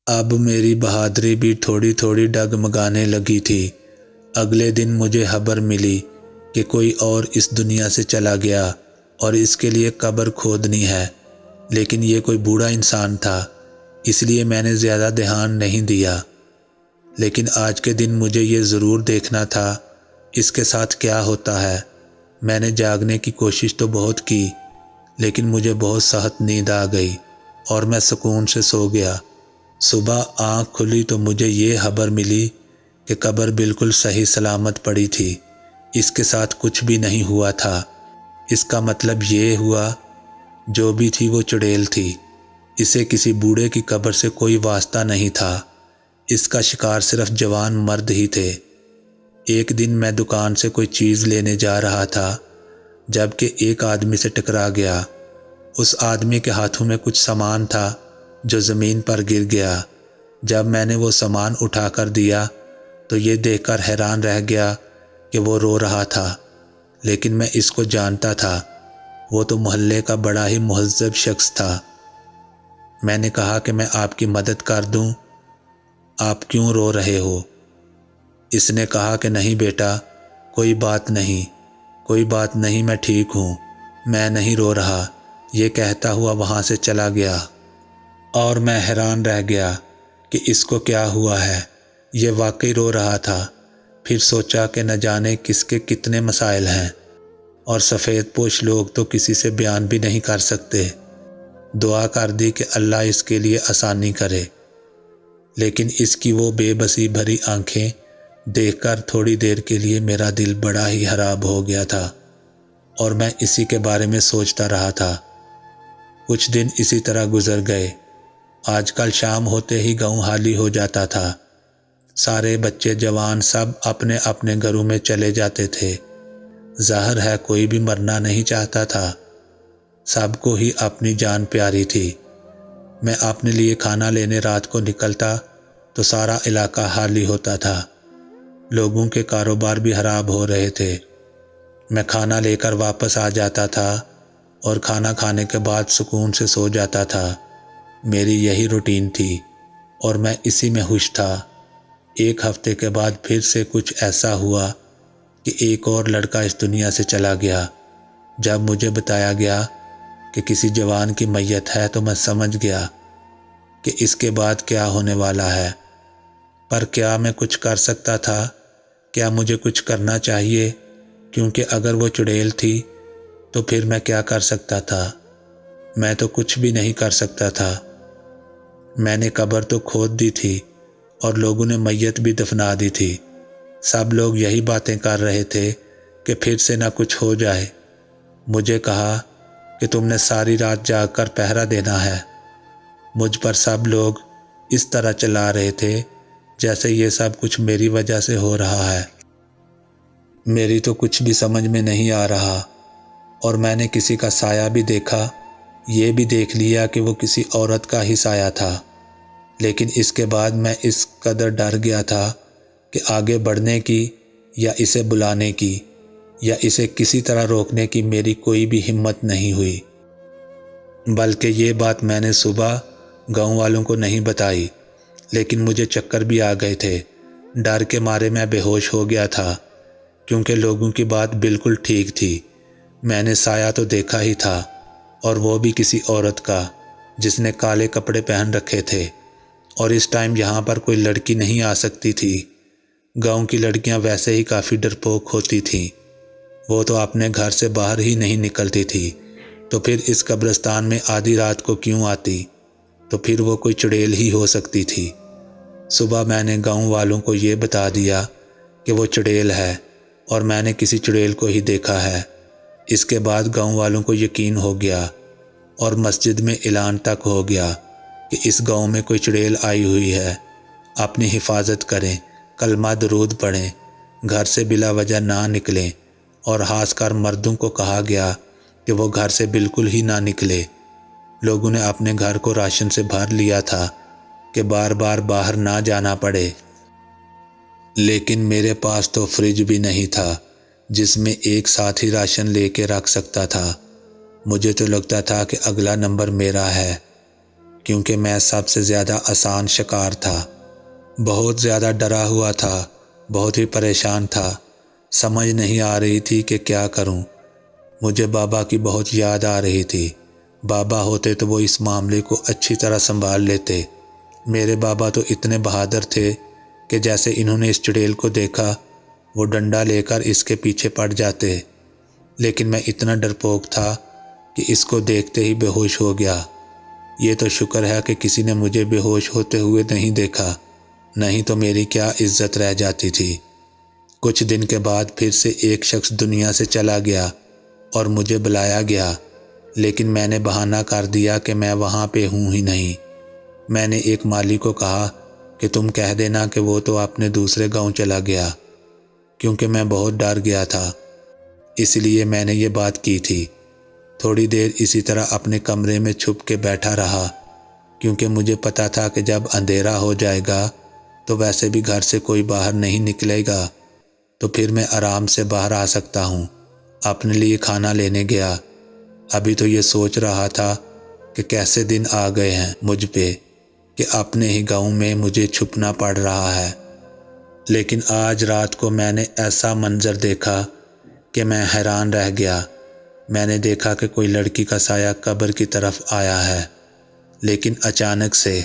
اب میری بہادری بھی تھوڑی تھوڑی ڈگمگانے لگی تھی۔ اگلے دن مجھے خبر ملی کہ کوئی اور اس دنیا سے چلا گیا اور اس کے لیے قبر کھودنی ہے، لیکن یہ کوئی بوڑھا انسان تھا، اس لیے میں نے زیادہ دھیان نہیں دیا۔ لیکن آج کے دن مجھے یہ ضرور دیکھنا تھا اس کے ساتھ کیا ہوتا ہے۔ میں نے جاگنے کی کوشش تو بہت کی، لیکن مجھے بہت سخت نیند آ گئی اور میں سکون سے سو گیا۔ صبح آنکھ کھلی تو مجھے یہ خبر ملی کہ قبر بالکل صحیح سلامت پڑی تھی، اس کے ساتھ کچھ بھی نہیں ہوا تھا۔ اس کا مطلب یہ ہوا جو بھی تھی وہ چڑیل تھی، اسے کسی بوڑھے کی قبر سے کوئی واسطہ نہیں تھا، اس کا شکار صرف جوان مرد ہی تھے۔ ایک دن میں دکان سے کوئی چیز لینے جا رہا تھا، جبکہ ایک آدمی سے ٹکرا گیا۔ اس آدمی کے ہاتھوں میں کچھ سامان تھا جو زمین پر گر گیا۔ جب میں نے وہ سامان اٹھا کر دیا تو یہ دیکھ کر حیران رہ گیا کہ وہ رو رہا تھا، لیکن میں اس کو جانتا تھا، وہ تو محلے کا بڑا ہی مہذب شخص تھا۔ میں نے کہا کہ میں آپ کی مدد کر دوں، آپ کیوں رو رہے ہو؟ اس نے کہا کہ نہیں بیٹا، کوئی بات نہیں، کوئی بات نہیں، میں ٹھیک ہوں، میں نہیں رو رہا۔ یہ کہتا ہوا وہاں سے چلا گیا اور میں حیران رہ گیا کہ اس کو کیا ہوا ہے، یہ واقعی رو رہا تھا۔ پھر سوچا کہ نہ جانے کس کے کتنے مسائل ہیں، اور سفید پوش لوگ تو کسی سے بیان بھی نہیں کر سکتے۔ دعا کر دی کہ اللہ اس کے لیے آسانی کرے، لیکن اس کی وہ بے بسی بھری آنکھیں دیکھ کر تھوڑی دیر کے لیے میرا دل بڑا ہی خراب ہو گیا تھا اور میں اسی کے بارے میں سوچتا رہا تھا۔ کچھ دن اسی طرح گزر گئے۔ آج کل شام ہوتے ہی گاؤں خالی ہو جاتا تھا، سارے بچے جوان سب اپنے اپنے گھروں میں چلے جاتے تھے۔ ظاہر ہے کوئی بھی مرنا نہیں چاہتا تھا، سب کو ہی اپنی جان پیاری تھی۔ میں اپنے لیے کھانا لینے رات کو نکلتا تو سارا علاقہ خالی ہوتا تھا، لوگوں کے کاروبار بھی خراب ہو رہے تھے۔ میں کھانا لے کر واپس آ جاتا تھا اور کھانا کھانے کے بعد سکون سے سو جاتا تھا۔ میری یہی روٹین تھی اور میں اسی میں خوش تھا۔ ایک ہفتے کے بعد پھر سے کچھ ایسا ہوا کہ ایک اور لڑکا اس دنیا سے چلا گیا۔ جب مجھے بتایا گیا کہ کسی جوان کی میت ہے تو میں سمجھ گیا کہ اس کے بعد کیا ہونے والا ہے۔ پر کیا میں کچھ کر سکتا تھا؟ کیا مجھے کچھ کرنا چاہیے؟ کیونکہ اگر وہ چڑیل تھی تو پھر میں کیا کر سکتا تھا؟ میں تو کچھ بھی نہیں کر سکتا تھا۔ میں نے قبر تو کھود دی تھی اور لوگوں نے میت بھی دفنا دی تھی۔ سب لوگ یہی باتیں کر رہے تھے کہ پھر سے نہ کچھ ہو جائے۔ مجھے کہا کہ تم نے ساری رات جاگ کر پہرا دینا ہے۔ مجھ پر سب لوگ اس طرح چلا رہے تھے جیسے یہ سب کچھ میری وجہ سے ہو رہا ہے۔ میری تو کچھ بھی سمجھ میں نہیں آ رہا، اور میں نے کسی کا سایہ بھی دیکھا، یہ بھی دیکھ لیا کہ وہ کسی عورت کا ہی سایہ تھا، لیکن اس کے بعد میں اس قدر ڈر گیا تھا کہ آگے بڑھنے کی یا اسے بلانے کی یا اسے کسی طرح روکنے کی میری کوئی بھی ہمت نہیں ہوئی۔ بلکہ یہ بات میں نے صبح گاؤں والوں کو نہیں بتائی، لیکن مجھے چکر بھی آ گئے تھے۔ ڈر کے مارے میں بے ہوش ہو گیا تھا، کیونکہ لوگوں کی بات بالکل ٹھیک تھی۔ میں نے سایہ تو دیکھا ہی تھا، اور وہ بھی کسی عورت کا جس نے کالے کپڑے پہن رکھے تھے، اور اس ٹائم یہاں پر کوئی لڑکی نہیں آ سکتی تھی۔ گاؤں کی لڑکیاں ویسے ہی کافی ڈرپوک ہوتی تھیں، وہ تو اپنے گھر سے باہر ہی نہیں نکلتی تھی، تو پھر اس قبرستان میں آدھی رات کو کیوں آتی؟ تو پھر وہ کوئی چڑیل ہی ہو سکتی تھی۔ صبح میں نے گاؤں والوں کو یہ بتا دیا کہ وہ چڑیل ہے اور میں نے کسی چڑیل کو ہی دیکھا ہے۔ اس کے بعد گاؤں والوں کو یقین ہو گیا اور مسجد میں اعلان تک ہو گیا کہ اس گاؤں میں کوئی چڑیل آئی ہوئی ہے، اپنی حفاظت کریں، کلمہ درود پڑھیں، گھر سے بلا وجہ نہ نکلیں، اور خاص کر مردوں کو کہا گیا کہ وہ گھر سے بالکل ہی نہ نکلے۔ لوگوں نے اپنے گھر کو راشن سے بھر لیا تھا کہ بار بار باہر نہ جانا پڑے، لیکن میرے پاس تو فریج بھی نہیں تھا جس میں ایک ساتھ ہی راشن لے کے رکھ سکتا تھا۔ مجھے تو لگتا تھا کہ اگلا نمبر میرا ہے، کیونکہ میں سب سے زیادہ آسان شکار تھا۔ بہت زیادہ ڈرا ہوا تھا، بہت ہی پریشان تھا، سمجھ نہیں آ رہی تھی کہ کیا کروں۔ مجھے بابا کی بہت یاد آ رہی تھی۔ بابا ہوتے تو وہ اس معاملے کو اچھی طرح سنبھال لیتے۔ میرے بابا تو اتنے بہادر تھے کہ جیسے انہوں نے اس چڑیل کو دیکھا، وہ ڈنڈا لے کر اس کے پیچھے پڑ جاتے، لیکن میں اتنا ڈرپوک تھا کہ اس کو دیکھتے ہی بے ہوش ہو گیا۔ یہ تو شکر ہے کہ کسی نے مجھے بے ہوش ہوتے ہوئے نہیں دیکھا، نہیں تو میری کیا عزت رہ جاتی تھی۔ کچھ دن کے بعد پھر سے ایک شخص دنیا سے چلا گیا اور مجھے بلایا گیا، لیکن میں نے بہانہ کر دیا کہ میں وہاں پہ ہوں ہی نہیں۔ میں نے ایک مالی کو کہا کہ تم کہہ دینا کہ وہ تو اپنے دوسرے گاؤں چلا گیا، کیونکہ میں بہت ڈر گیا تھا، اس لیے میں نے یہ بات کی تھی۔ تھوڑی دیر اسی طرح اپنے کمرے میں چھپ کے بیٹھا رہا، کیونکہ مجھے پتا تھا کہ جب اندھیرا ہو جائے گا تو ویسے بھی گھر سے کوئی باہر نہیں نکلے گا، تو پھر میں آرام سے باہر آ سکتا ہوں۔ اپنے لیے کھانا لینے گیا۔ ابھی تو یہ سوچ رہا تھا کہ کیسے دن آ گئے ہیں مجھ پہ کہ اپنے ہی گاؤں میں مجھے چھپنا پڑ رہا ہے۔ لیکن آج رات کو میں نے ایسا منظر دیکھا کہ میں حیران رہ گیا۔ میں نے دیکھا کہ کوئی لڑکی کا سایہ قبر کی طرف آیا ہے، لیکن اچانک سے